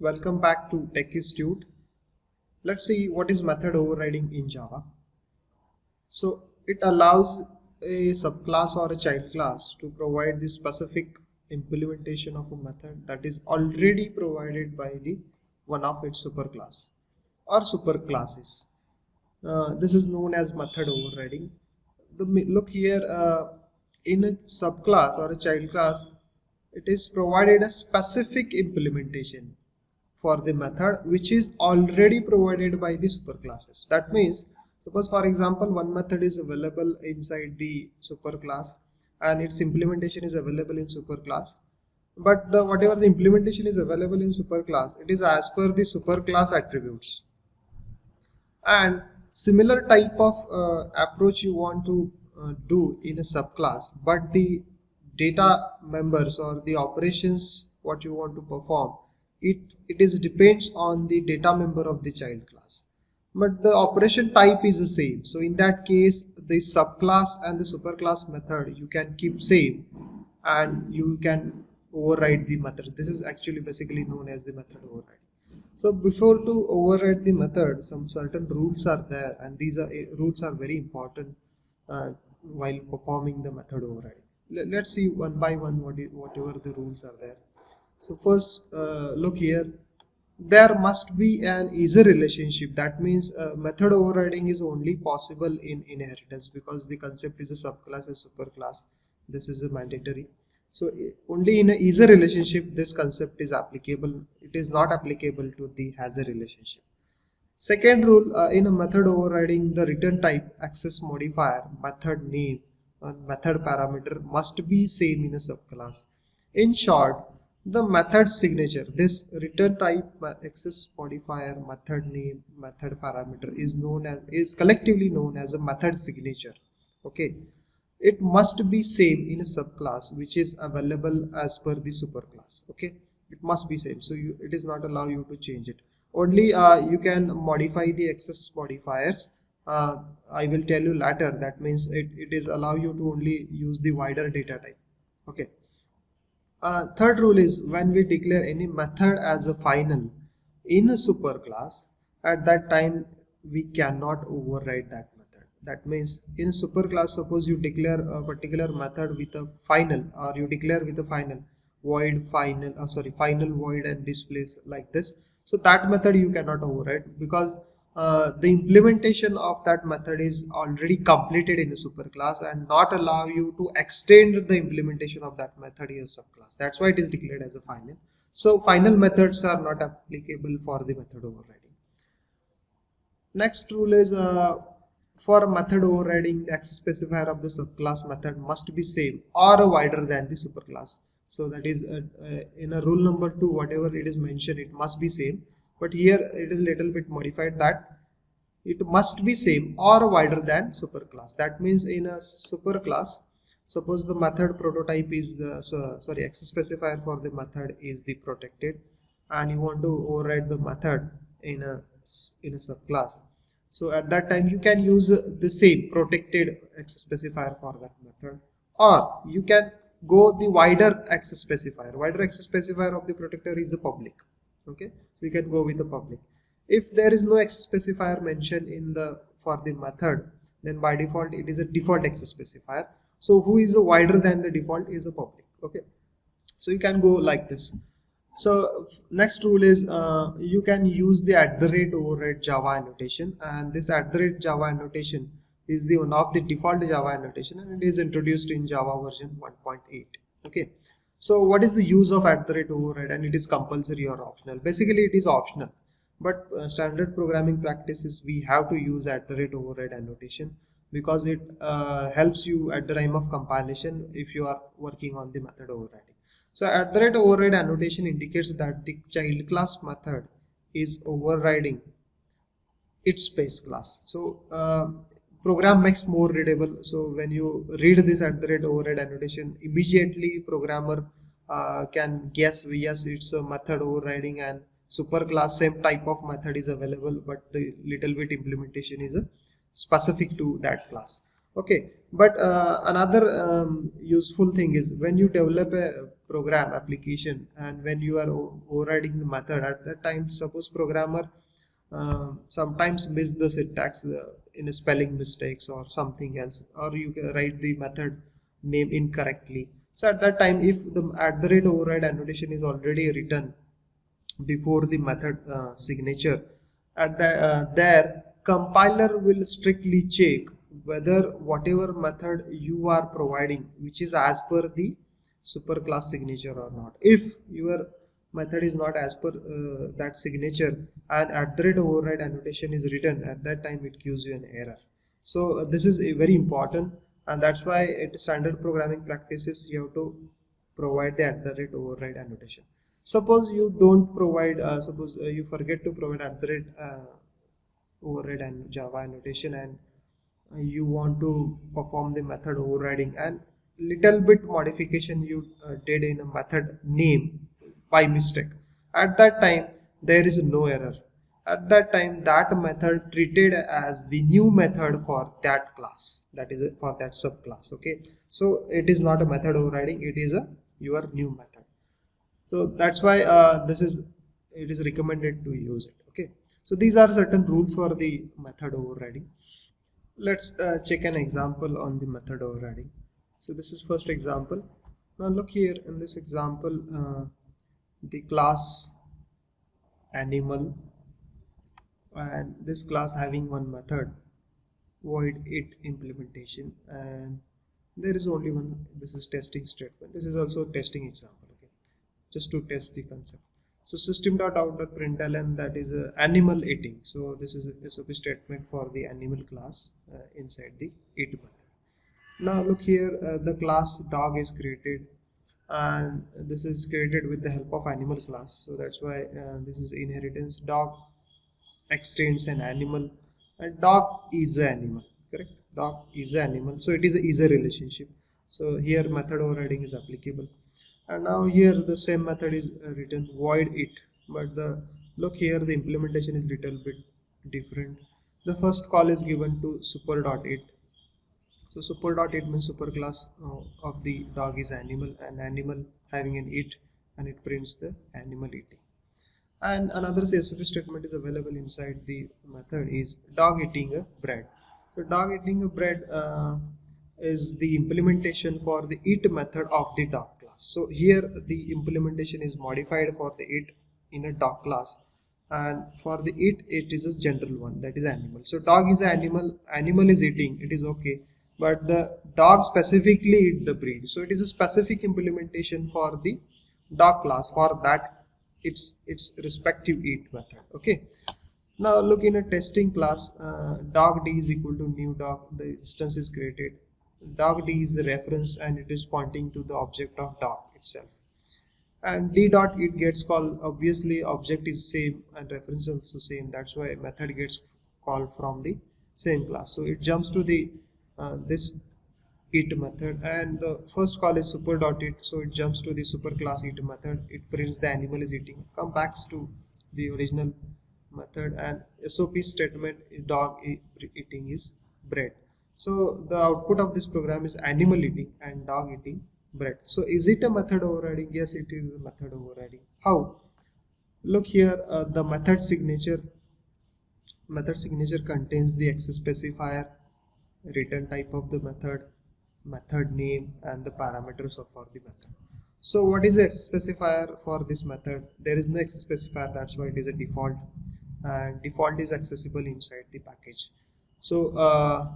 Welcome back to Tech Institute. Let's see what is method overriding in Java. So it allows a subclass or a child class to provide the specific implementation of a method that is already provided by the one of its superclass or superclasses. This is known as method overriding. Look here, in a subclass or a child class, it is provided a specific implementation for the method which is already provided by the superclasses. That means, suppose for example, one method is available inside the superclass and its implementation is available in superclass, but whatever the implementation is available in superclass, it is as per the superclass attributes. And similar type of approach you want to do in a subclass, but the data members or the operations what you want to perform, it is depends on the data member of the child class, but the operation type is the same. So in that case, the subclass and the superclass method you can keep same and you can override the method. This is actually basically known as the method override. So before to override the method, some certain rules are there, and these rules are very important while performing the method override. Let's see one by one whatever the rules are there. So first, look here. There must be an easy relationship. That means method overriding is only possible in inheritance because the concept is a subclass and superclass. This is a mandatory. So only in a easy relationship this concept is applicable. It is not applicable to the has a relationship. Second rule, in a method overriding, the return type, access modifier, method name and method parameter must be same in a subclass. In short, the method signature, this return type, access modifier, method name, method parameter is collectively known as a method signature. Okay. It must be same in a subclass which is available as per the superclass. Okay, it must be same. So it is not allow you to change it. Only you can modify the access modifiers. I will tell you later. That means it is allow you to only use the wider data type. Okay. Third rule is when we declare any method as a final in a superclass, at that time we cannot override that method. That means in a superclass, suppose you declare a particular method with a final, or you declare with a final void final void and displays like this. So that method you cannot override because the implementation of that method is already completed in a superclass and not allow you to extend the implementation of that method in a subclass. That's why it is declared as a final. So final methods are not applicable for the method overriding. Next rule is for method overriding, the access specifier of the subclass method must be same or wider than the superclass. So that is in a rule number 2, whatever it is mentioned, it must be same. But here it is little bit modified that it must be same or wider than superclass. That means in a superclass, suppose the method prototype is the access specifier for the method is the protected, and you want to override the method in a subclass. So at that time you can use the same protected access specifier for that method, or you can go the wider access specifier. Wider access specifier of the protector is a public. Okay, so you can go with the public. If there is no access specifier mentioned in the for the method, then by default it is a default access specifier. So who is a wider than the default is a public. Okay, so you can go like this. So next rule is you can use the @override Java annotation, and this @Java annotation is the one of the default Java annotation, and it is introduced in Java version 1.8. Okay, so what is the use of @override, and it is compulsory or optional? Basically it is optional, but standard programming practices we have to use @override annotation because it helps you at the time of compilation if you are working on the method overriding. So @override annotation indicates that the child class method is overriding its base class. So program makes more readable. So when you read this @override annotation, immediately programmer can guess, yes, it's a method overriding, and superclass same type of method is available, but the little bit implementation is specific to that class. Okay, but another useful thing is when you develop a program application, and when you are overriding the method, at that time suppose programmer sometimes miss the syntax in a spelling mistakes or something else, or you can write the method name incorrectly. So at that time, if the at the rate override annotation is already written before the method signature, at the there compiler will strictly check whether whatever method you are providing which is as per the superclass signature or not. If your method is not as per that signature and at the rate override annotation is written, at that time it gives you an error. So this is very important, and that's why at standard programming practices you have to provide the at the rate override annotation. Suppose you don't provide, suppose you forget to provide at the rate override and Java annotation, and you want to perform the method overriding, and little bit modification you did in a method name by mistake. At that time, there is no error. At that time, that method treated as the new method for that class, that is for that subclass. Okay, so it is not a method overriding; it is a your new method. So that's why it is recommended to use it. Okay, so these are certain rules for the method overriding. Let's check an example on the method overriding. So this is first example. Now look here in this example, the class animal, and this class having one method void it implementation, and there is only one. This is testing statement. This is also a testing example. Okay, just to test the concept. So system.out.println, that is animal eating. So this is a SOP statement for the animal class inside the eat method. Now look here, the class dog is created, and this is created with the help of animal class. So that's why this is inheritance. Dog extends an animal, and dog is an animal. Correct? Dog is an animal. So it is a relationship. So here method overriding is applicable, and now here the same method is written void it, but the look here the implementation is little bit different. The first call is given to super.it. So super.it means superclass of the dog is animal, and animal having an it, and it prints the animal eating. And another SOP statement is available inside the method is dog eating a bread. So dog eating a bread is the implementation for the eat method of the dog class. So here the implementation is modified for the eat in a dog class, and for the eat it is a general one, that is animal. So dog is an animal, animal is eating, it is okay, but the dog specifically eat the breed, so it is a specific implementation for the dog class for that its respective eat method. Okay, now look in a testing class, dog d is equal to new dog, the instance is created. Dog d is the reference, and it is pointing to the object of dog itself, and d dot it gets called, obviously object is same and reference also same, that's why method gets called from the same class. So it jumps to the this eat method, and the first call is super dot it, so it jumps to the super class eat method, it prints the animal is eating, come back to the original method, and SOP statement is dog eating is bread. So the output of this program is animal eating and dog eating bread. So is it a method overriding? Yes, it is a method overriding. How? Look here, the method signature contains the access specifier, return type of the method, method name, and the parameters for the method. So what is the access specifier for this method? There is no access specifier, that's why it is a default, and default is accessible inside the package. So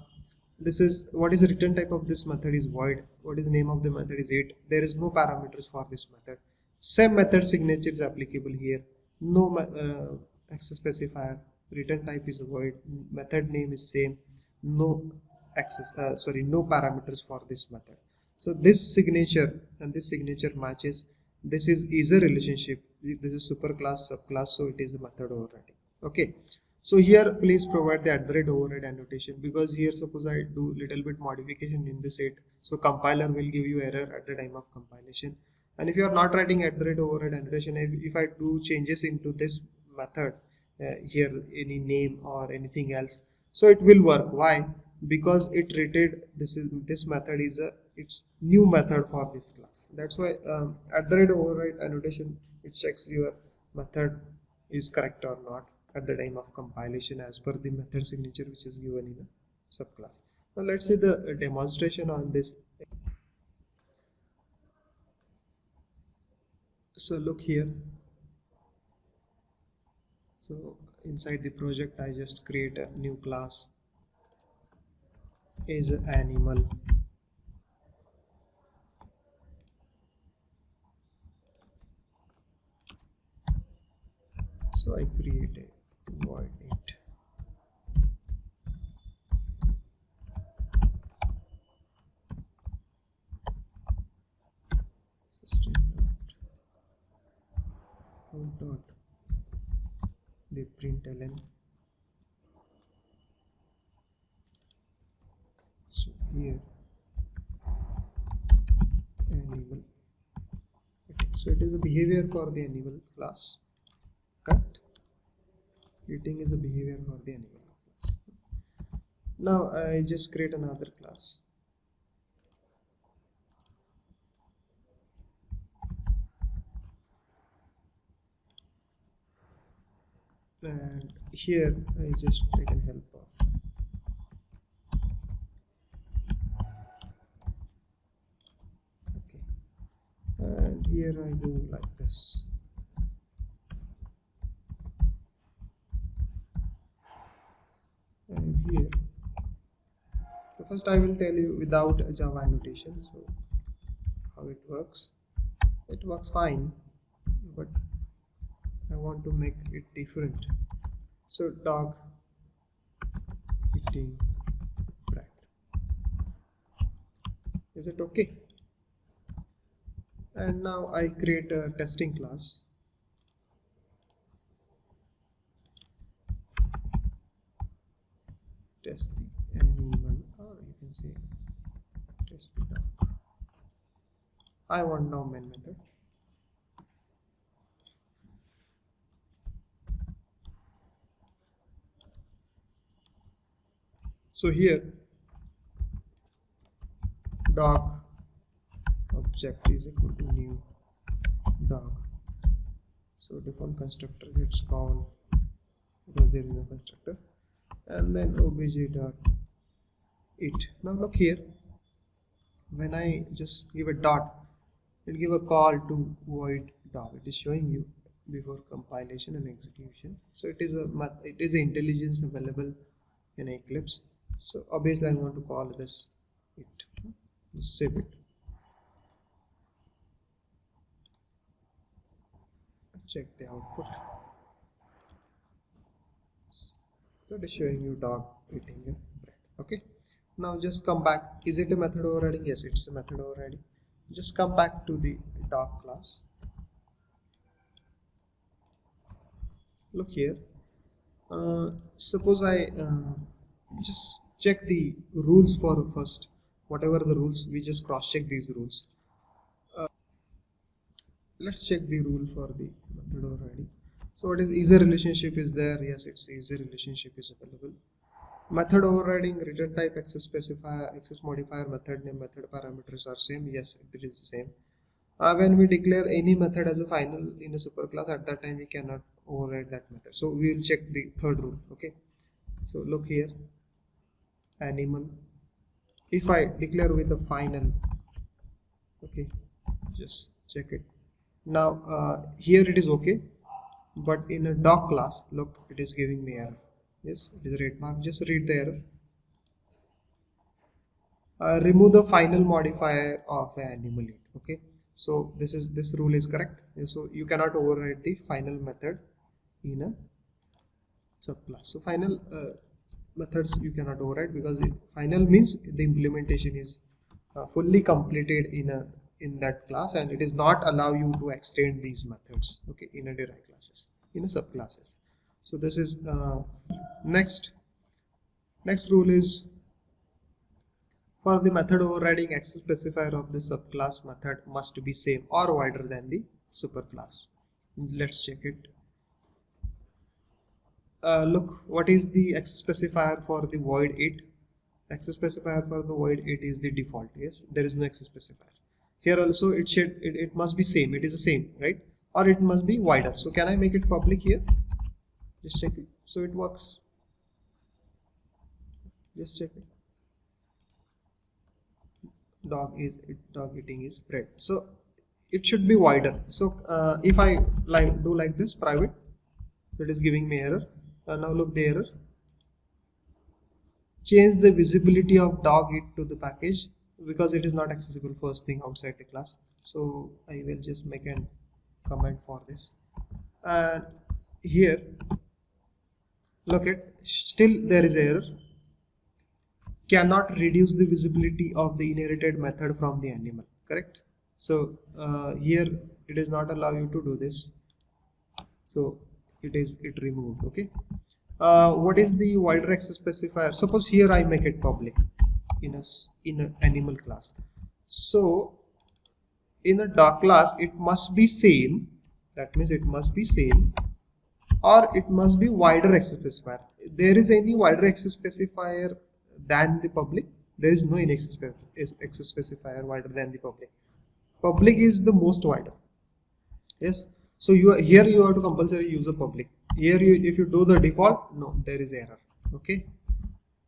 this is what is the return type of this method is void. What is the name of the method is it. There is no parameters for this method. Same method signature is applicable here. No access specifier. Return type is void. Method name is same. No access. No parameters for this method. So this signature and this signature matches. This is a relationship. This is superclass subclass. So it is a method overriding. Okay. So here please provide the @ override annotation, because here suppose I do little bit modification in this set, so compiler will give you error at the time of compilation. And if you are not writing @ override annotation, if I do changes into this method here, any name or anything else, so it will work. Why? Because it treated this method is a its new method for this class. That's why at the rate override annotation, it checks your method is correct or not at the time of compilation as per the method signature which is given in a subclass. Now let's see the demonstration on this. So look here. So inside the project I just create a new class is animal. So I create a void int. System dot the println. So here animal. So it is a behavior for the animal class. Correct? Eating is a behavior for the animal class. Now I just create another class. And here I just take an help of okay, and here I go like this. And here, so first I will tell you without a Java annotation, so how it works. It works fine, but I want to make it different. So dog eating bread. Is it okay? And now I create a testing class. Test the animal, or you can say test the dog. I want now main method. So here dog object is equal to new dog. So default constructor gets called because there is no constructor, and then obj dot it. Now look here, when I just give a dot, it give a call to void dog. It is showing you before compilation and execution. So it is a intelligence available in Eclipse. So obviously I want to call this it. Just save it. Check the output. So it is showing you dog eating a bread. Okay. Now just come back. Is it a method overriding? Yes, it's a method overriding. Just come back to the dog class. Look here. Suppose I just check the rules for first. Whatever the rules, we just cross check these rules. Let's check the rule for the method overriding. So what is a relationship is there? Yes, it's is a relationship is available. Method overriding, return type, access specifier, access modifier, method name, method parameters are same. Yes, it is the same. When we declare any method as a final in a superclass, at that time we cannot override that method. So we will check the third rule. Okay. So look here, animal. If I declare with a final, okay, just check it. Now here it is okay, but in a dog class, look, it is giving me error. Yes, it is red mark. Just read the error. Remove the final modifier of animal int. Okay, so this rule is correct. So you cannot override the final method in a subclass. So final methods you cannot override because final means the implementation is fully completed in that class, and it is not allow you to extend these methods. Okay, in a derived classes, in a subclasses. So this is next rule is for the method overriding, access specifier of the subclass method must be same or wider than the superclass. Let's check it. Look, what is the access specifier for the void it? access specifier for the void, it is the default. Yes, there is no access specifier. Here also it must be same, it is the same, right? Or it must be wider. So can I make it public here? Just check it. So it works. Just check it. Dog eating is bread. So it should be wider. So if I do like this private, it is giving me error. Now look the error. Change the visibility of dog eat to the package because it is not accessible first thing outside the class. So I will just make a comment for this. And here look at, still there is error. Cannot reduce the visibility of the inherited method from the animal, correct? So here it does not allow you to do this, so it removed. Okay, what is the wider access specifier? Suppose here I make it public in an animal class. So in a dog class it must be same, that means it must be same, or it must be wider access specifier. There is any wider access specifier than the public? There is no any access specifier wider than the public. Public is the most wider. Yes, so here you have to compulsory use a public. Here if you do the default, no, there is error. Okay,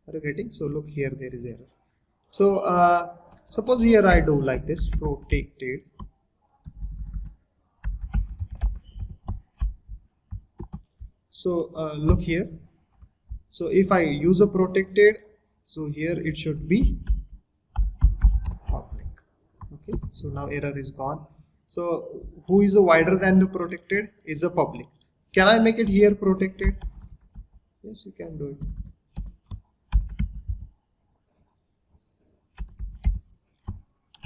are you getting? So look here, there is error. So suppose here I do like this, protected. So look here. So if I use a protected, so here it should be public. Okay, so now error is gone. So who is a wider than the protected is a public. Can I make it here protected? Yes, you can do it.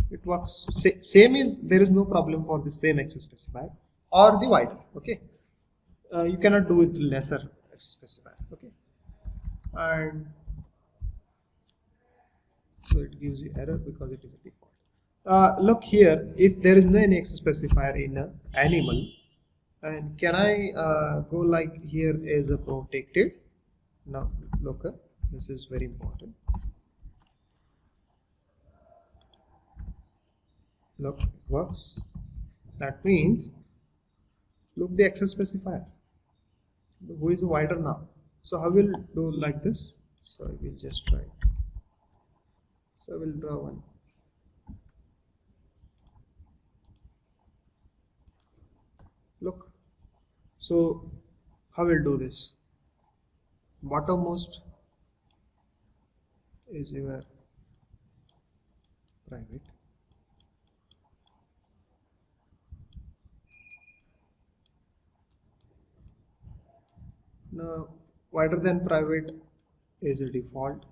It works. Same is, there is no problem for the same access specifier or the wider. Okay, you cannot do it lesser access specifier. Okay, and so it gives you error because it is a default. Look here, if there is no any access specifier in an animal, and can I go like here as a protected? Now look, this is very important. Look, it works. That means look the access specifier, who is wider now. So I will do like this. So I will just try. So I will draw one. Look, so how will do this? Bottommost is your private. Now wider than private is a default.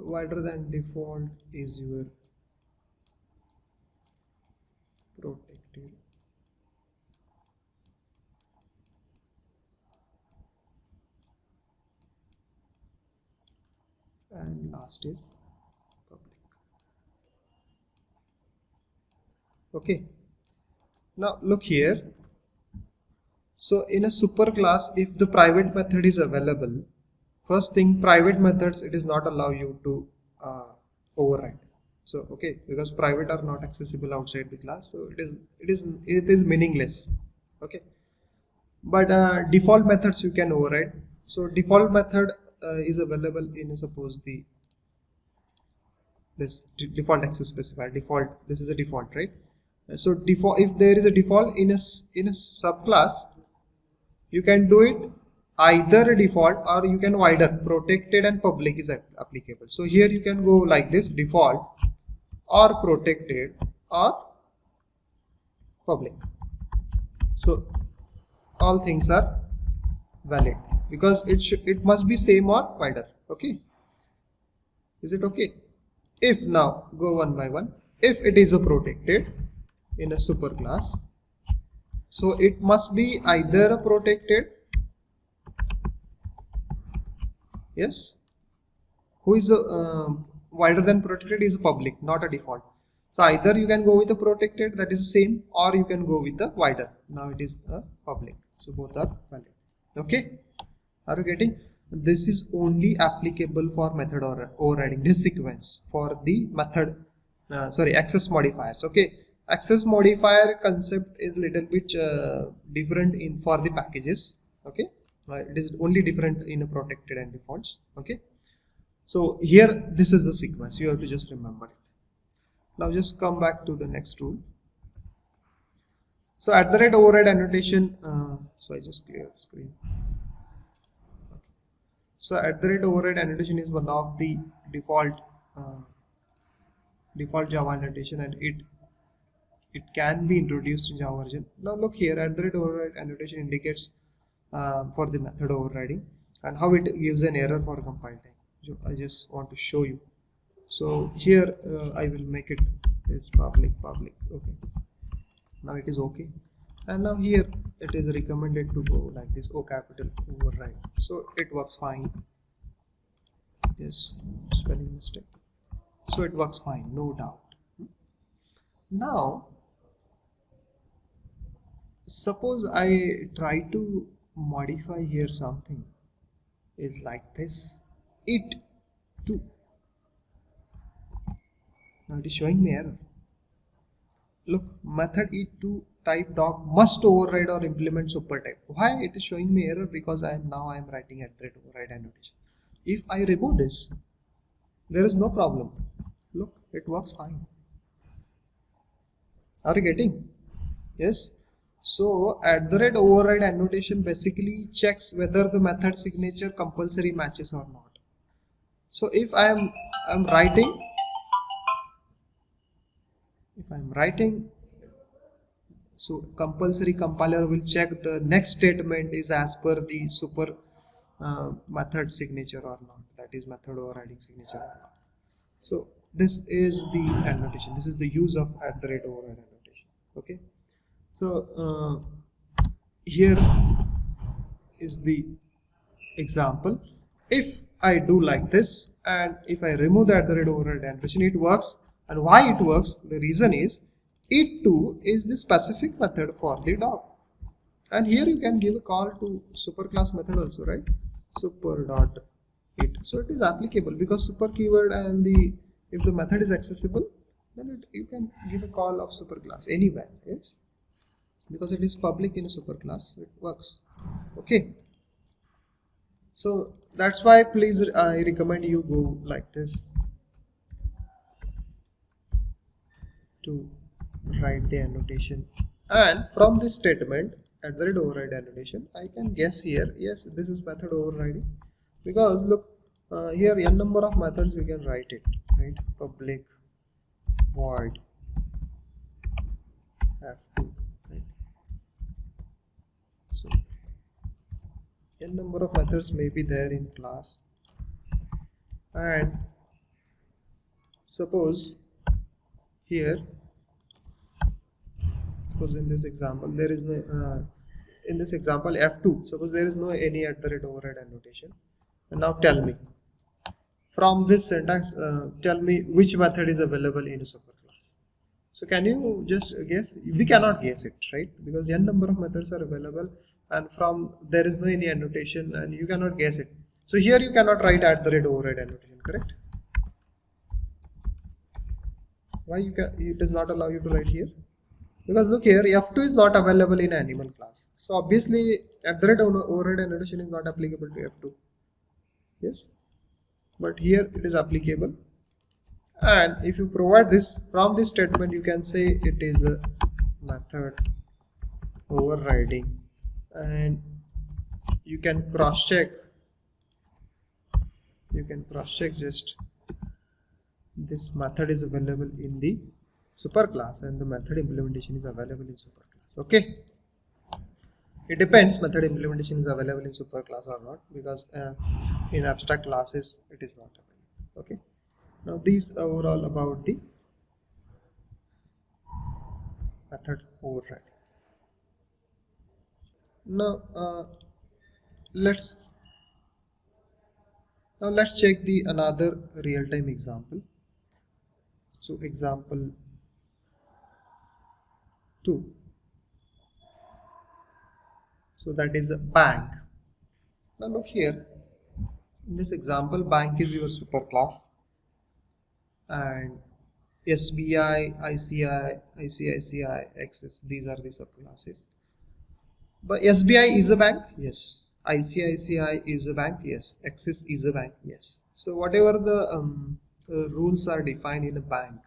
Wider than default is your protected. And last is public. Okay, now look here. So in a super class, if the private method is available, first thing, private methods it is not allow you to override. So okay, because private are not accessible outside the class, so it is meaningless. Okay, but default methods you can override. So default method is available in suppose this default access specifier. Default, this is a default, right? So default, if there is a default in a subclass, you can do it either a default or you can wider. Protected and public is applicable. So here you can go like this, default or protected or public. So all things are valid because it must be same or wider. Okay, is it okay? If now go one by one, if it is a protected in a super class, so it must be either a protected, yes, who is a wider than protected is a public, not a default. So either you can go with the protected, that is the same, or you can go with the wider. Now it is a public, so both are valid. Okay, are you getting? This is only applicable for method overriding, this sequence for the method access modifiers. Okay, access modifier concept is little bit different in for the packages. Okay, it is only different in a protected and defaults. Okay, so here this is the sequence, you have to just remember it. Now just come back to the next rule. So at the rate override annotation, so I just clear the screen. So at the rate override annotation is one of the default Java annotation, and it can be introduced in Java version. Now look here, at the rate override annotation indicates for the method overriding and how it gives an error for compile time. So I just want to show you. So here I will make it is public. Okay, now it is okay, and now here it is recommended to go like this, O capital override, so it works fine. Yes, spelling mistake. So it works fine, no doubt. Now suppose I try to modify here something is like this, it to. Now it is showing me error. Look, method it2 type doc must override or implement super type. Why it is showing me error? Because I am writing at rate override annotation. If I remove this, there is no problem. Look, it works fine. Are you getting? Yes. So at the rate override annotation basically checks whether the method signature compulsory matches or not. So if I am writing, so compulsory compiler will check the next statement is as per the super method signature or not, that is method overriding signature or not. So this is the annotation, this is the use of at the rate override annotation. Okay, so here is the example. If I do like this and if I remove the at the rate override annotation, it works. And why it works? The reason is it2 is the specific method for the doc, and here you can give a call to superclass method also, right? Super dot it, so it is applicable because super keyword and the if the method is accessible, then you can give a call of superclass anywhere. Yes, because it is public in a superclass, it works. Okay, so that's why please I recommend you go like this to write the annotation, and from this statement at the rate override annotation I can guess here, yes, this is method overriding, because look here n number of methods we can write it, right? Public void f2, right? So n number of methods may be there in class, and suppose here, suppose in this example there is no in this example f2, suppose there is no any at the rate override annotation, and now tell me from this syntax, tell me which method is available in a superclass. So can you just guess? We cannot guess it, right? Because n number of methods are available, and from there is no any annotation, and you cannot guess it. So here you cannot write at the rate override annotation, correct? Why it does not allow you to write here? Because look here, f2 is not available in animal class, so obviously at the rate override annotation is not applicable to f2. Yes, but here it is applicable, and if you provide this from this statement, you can say it is a method overriding, and you can cross check just this method is available in the superclass and the method implementation is available in superclass. Okay, it depends method implementation is available in superclass or not, because in abstract classes it is not available. Okay, now these are overall about the method overriding. Now let's check the another real-time example. So example 2. So that is a bank. Now look here, in this example bank is your superclass and SBI, ICI, ICICI, Axis, these are the subclasses. But SBI is a bank, yes. ICICI is a bank, yes. Axis is a bank, yes. So whatever the rules are defined in a bank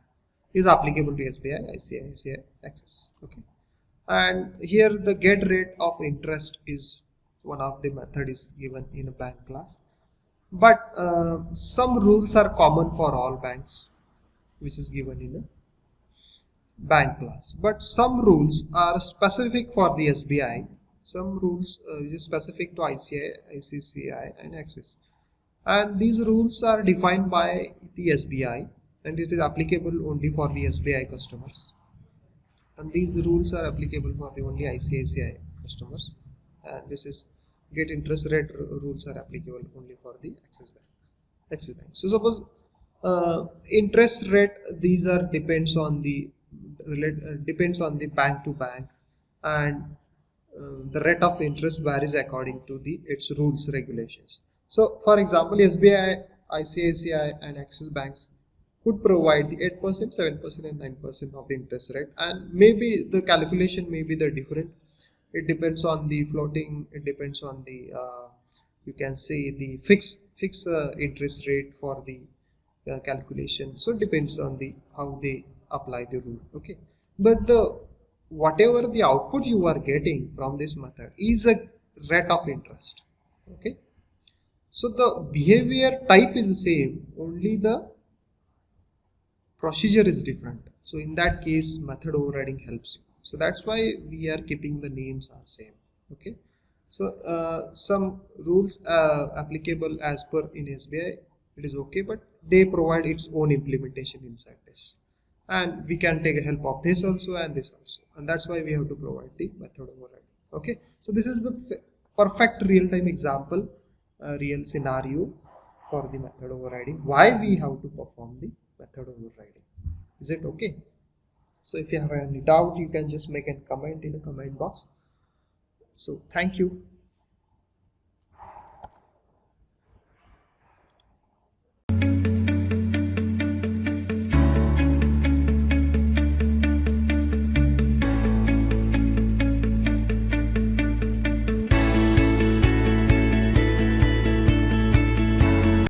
is applicable to SBI, ICICI, Axis. Okay. And here the get rate of interest is one of the method is given in a bank class. But some rules are common for all banks, which is given in a bank class. But some rules are specific for the SBI. Some rules which is specific to ICI, ICCI and Axis. And these rules are defined by the SBI and it is applicable only for the SBI customers. And these rules are applicable for the only ICICI customers. And this is get interest rate rules are applicable only for the Axis Bank. Axis Bank. So suppose interest rate, these are depends on the bank to bank, and the rate of interest varies according to the its rules regulations. So for example, SBI, ICICI and Axis banks could provide the 8%, 7% and 9% of the interest rate, and maybe the calculation may be the different. It depends on the floating, it depends on the you can say the fixed interest rate for the calculation. So it depends on the how they apply the rule. Okay, but the whatever the output you are getting from this method is a rate of interest. Okay, so the behavior type is the same, only the procedure is different. So in that case method overriding helps you. So that's why we are keeping the names are same. Okay, so some rules applicable as per in SBI, it is okay, but they provide its own implementation inside this, and we can take help of this also and this also, and that's why we have to provide the method overriding. Okay, so this is the perfect real-time example, real scenario for the method overriding, why we have to perform the method overriding. Is it okay? So if you have any doubt, you can just make a comment in the comment box. So thank you.